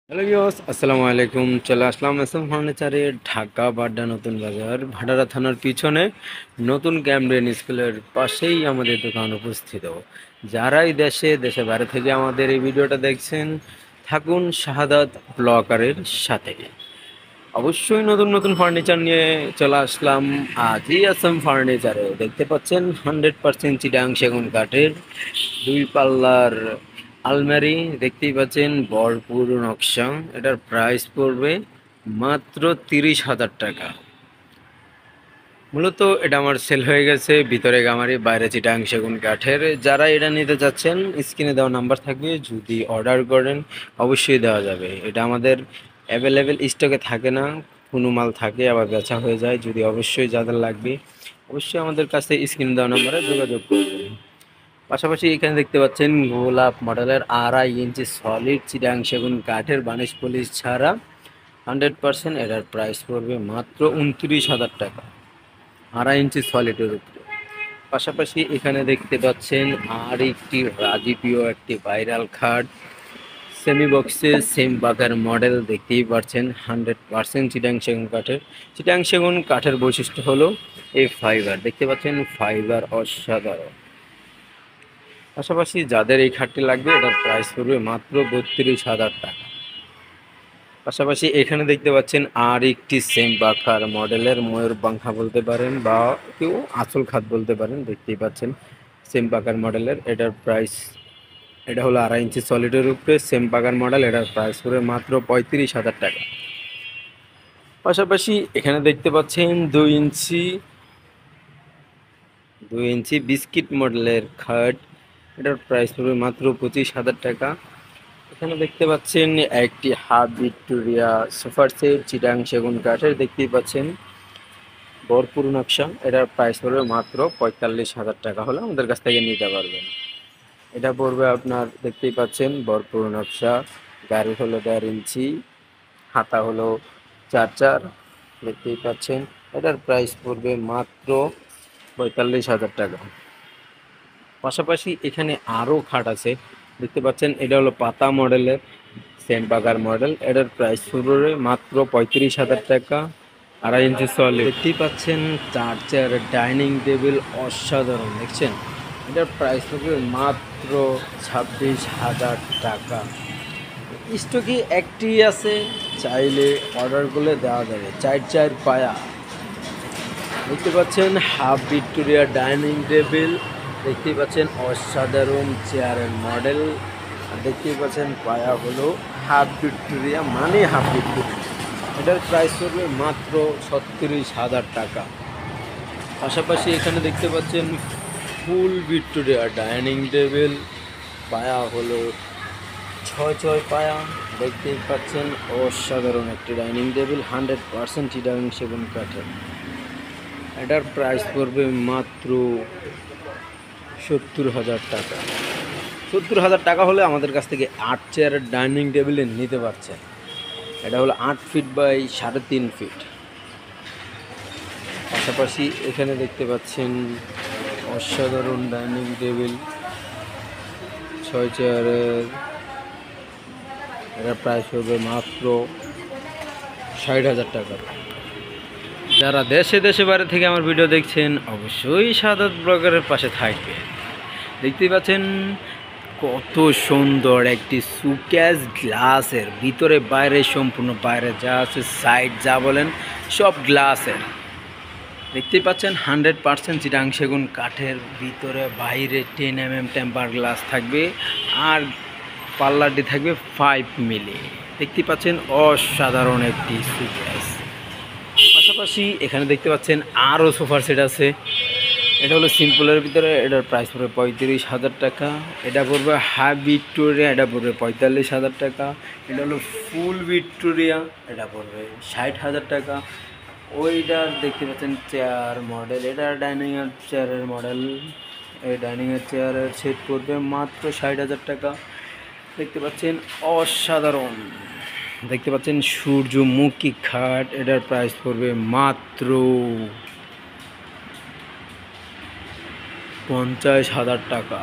Hello viewers, আসসালামু আলাইকুম। চলে আসলাম এসএম ফার্নিচারে, ঢাকা বাড্ডা নতুন বাজার, ভাটারা থানার পিছনে নতুন ক্যামব্রিয়ান স্কুলের পাশেই আমাদের দোকান উপস্থিত। যারাই দেশে বাইরে থেকে আমাদের এই ভিডিওটা দেখছেন, থাকুন শাহাদাত ব্লগারের সাথে। অবশ্যই নতুন নতুন ফার্নিচার নিয়ে চলে আসলাম আজই এসএম ফার্নিচারে। দেখতে পাচ্ছেন 100% চিটাং সেগুন কাঠের দুই পাল্লার আলমারি দেখতেই পাচ্ছেন, ভরপুর নকশা। এটার প্রাইস পড়বে মাত্র 30,000 টাকা। মূলত এটা আমার সেল হয়ে গেছে, ভিতরে গামারি বাইরে চিটাং সেগুন কাঠের। যারা এটা নিতে চাচ্ছেন স্ক্রিনে দেওয়া নাম্বার থাকবে, যদি অর্ডার করেন অবশ্যই দেওয়া যাবে। এটা আমাদের অ্যাভেলেবেল স্টকে থাকে না, কোনো মাল থাকে আবার বেচা হয়ে যায়। যদি অবশ্যই যাদের লাগবে অবশ্যই আমাদের কাছে স্ক্রিনে দেওয়া নাম্বারে যোগাযোগ করবেন। পাশাপাশি এখানে দেখতে পাচ্ছেন গোলাপ মডেলের 2.5 ইঞ্চি সলিড চিটাং সেগুন কাঠের বানিশ পলিশ ছাড়া 100%। এটার প্রাইস পড়বে মাত্র 29,000 টাকা, 2.5 ইঞ্চি সলিডের উপরে। পাশাপাশি এখানে দেখতে পাচ্ছেন আর একটি রাজকীয় একটি ভাইরাল খাট সেমি বক্সে সেম বাগার মডেল দেখতেই পাচ্ছেন, 100% চিটাং সেগুন কাঠের। চিটাং সেগুন কাঠের বৈশিষ্ট্য হলো এই ফাইবার, দেখতে পাচ্ছেন ফাইবার অসাধারণ। পাশাপাশি যাদের এই খাটটি লাগবে এটার প্রাইস পড়বে মাত্র 32,000 টাকা। পাশাপাশি এখানে দেখতে পাচ্ছেন আর একটি সেম বাখার মডেলের ময়ূর পাংখা বলতে পারেন বা কেউ আঁচল খাট বলতে পারেন, দেখতেই পাচ্ছেন সেম পাকার মডেলের। এটার প্রাইস, এটা হলো 2.5 ইঞ্চি সলিডের উপরে সেম পাকার মডেল। এটার প্রাইস পড়বে মাত্র 35,000 টাকা। পাশাপাশি এখানে দেখতে পাচ্ছেন 2 ইঞ্চি বিস্কিট মডেলের খাট। এটার প্রাইস পড়বে মাত্র 25,000 টাকা। এখানে দেখতে পাচ্ছেন একটি হাফ ভিক্টোরিয়া সোফার সেট চিটাং সেগুন কাঠের, দেখতেই পাচ্ছেন ভরপুর নকশা। এটার প্রাইস পড়বে মাত্র 45,000 টাকা, হলে আমাদের কাছ থেকে নিতে পারবেন। এটা পড়বে আপনার, দেখতেই পাচ্ছেন ভরপুর নকশা। গাড়ি হলো 1.5 ইঞ্চি, হাতা হলো 4 দেখতেই পাচ্ছেন। এটার প্রাইস পড়বে মাত্র 45,000 টাকা। পাশাপাশি এখানে আরও খাট আছে, দেখতে পাচ্ছেন এটা হলো পাতা মডেলের সেম বাগার মডেল। এটার প্রাইস শুরু মাত্র 35,000 টাকা, 2.5 ইঞ্চি সলিড। দেখতেই পাচ্ছেন 4 চেয়ারের ডাইনিং টেবিল অসাধারণ, দেখছেন এটার প্রাইস হবে মাত্র 26,000 টাকা। স্টকে একটি আছে, চাইলে অর্ডার করলে দেওয়া যাবে। 4 পায়া দেখতে পাচ্ছেন, হাফ ভিক্টোরিয়া ডাইনিং টেবিল দেখতেই পাচ্ছেন, অসাধারণ চেয়ারের মডেল। আর দেখতেই পাচ্ছেন পায়া হলো হাফ ভিক্টোরিয়া, মানে হাফ ভিক্টোরিয়া। এটার প্রাইস পড়বে মাত্র 36,000 টাকা। পাশাপাশি এখানে দেখতে পাচ্ছেন ফুল ভিক্টোরিয়া ডাইনিং টেবিল, পায়া হলো 6 পায়া, দেখতেই পাচ্ছেন অসাধারণ একটি ডাইনিং টেবিল, 100% ডাইনিং সেগুন কাঠের। এটার প্রাইস পড়বে মাত্র 70,000 টাকা। 70,000 টাকা হলে আমাদের কাছ থেকে 8 চেয়ারের ডাইনিং টেবিলে নিতে পারছেন। এটা হলো 8 ফিট বাই 3.5 ফিট। পাশাপাশি এখানে দেখতে পাচ্ছেন অসাধারণ ডাইনিং টেবিল 6 চেয়ারের। এটার প্রাইস পড়বে মাত্র 60,000 টাকা। যারা দেশে বাইরে থেকে আমার ভিডিও দেখছেন অবশ্যই শাহাদাত ব্লগারের পাশে থাকবে। দেখতেই পাচ্ছেন কত সুন্দর একটি সুকেস, গ্লাসের ভিতরে বাইরে সম্পূর্ণ, বাইরে যা আছে সাইড যা বলেন সব গ্লাসের। দেখতেই পাচ্ছেন 100% চিটাং সেগুন কাঠের, ভিতরে বাইরে 10 mm টেম্পার গ্লাস থাকবে, আর পাল্লাটি থাকবে 5 মিলি। দেখতে পাচ্ছেন অসাধারণ একটি সুকেস। পাশাপাশি এখানে দেখতে পাচ্ছেন আরও সোফার সেট আছে। এটা হলো সিম্পলের ভিতরে, এটার প্রাইস পড়বে 35,000 টাকা। এটা পড়বে হাফ ভিক্টোরিয়া, এটা পড়বে 45,000 টাকা। এটা হলো ফুল ভিক্টোরিয়া, এটা পড়বে 60,000 টাকা। ওইটার দেখতে পাচ্ছেন চেয়ার মডেল, এটা ডাইনিংয়ের চেয়ারের মডেল। এই ডাইনিংয়ের চেয়ারের সেট পড়বে মাত্র 60,000 টাকা। দেখতে পাচ্ছেন অসাধারণ, দেখতে পাচ্ছেন সূর্যমুখী খাট। এটার প্রাইস পড়বে মাত্র 50,000 টাকা।